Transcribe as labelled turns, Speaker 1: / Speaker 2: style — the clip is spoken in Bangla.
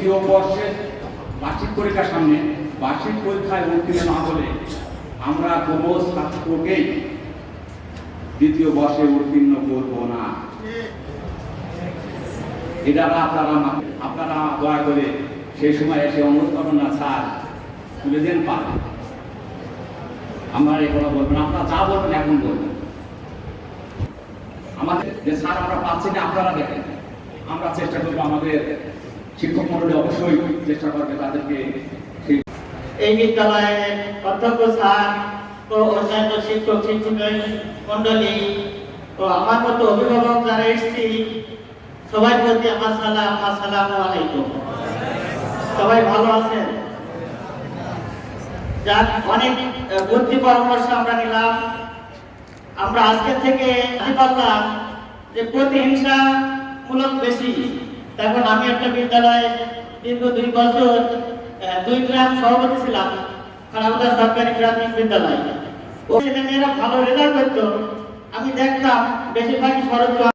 Speaker 1: দ্বিতীয় বর্ষের বার্ষিক পরীক্ষার সামনে বার্ষিক পরীক্ষায় উত্তীর্ণ না হলে আমরা কোনো ছাত্রকেই দ্বিতীয় বর্ষে উত্তীর্ণ করব না। এটা আপনারা দয়া করে সেই সময় এসে অনুরোধ করবেন না, স্যার তুলে দেন পাবেন, আমরা এই কথা বলবেন, আপনারা যা বলবেন এখন বলবেন। আমাদের যে স্যার আমরা পাচ্ছি না, আপনারা দেখেন, আমরা চেষ্টা করবো, আমাদের শিক্ষক মন্ডলী অবশ্যই চেষ্টা করবে তাদেরকে।
Speaker 2: এই বিদ্যালয়ের অধ্যক্ষ স্যার ও অন্যান্য শিক্ষক শিক্ষিকা মন্ডলী ও আমার মতো অভিভাবক যারা এসেছি, সবাই প্রতি আমার সালাম, আসসালামু আলাইকুম। সবাই ভালো আছেন? যার অনেক বুদ্ধি পরামর্শ আমরা নিলাম। আমরা আজকে থেকে জানতে পারলাম যে প্রতিহিংসামূলক বেশি। তখন আমি একটা বিদ্যালয়ে দীর্ঘ 2 বছর 2 গ্রাম সভাপতি ছিলাম, খানাকুড়া সরকারি প্রাথমিক বিদ্যালয়। ও ছেলেমেয়েরা ভালো রেজাল্ট করতো, আমি দেখতাম বেশিরভাগই সরকারি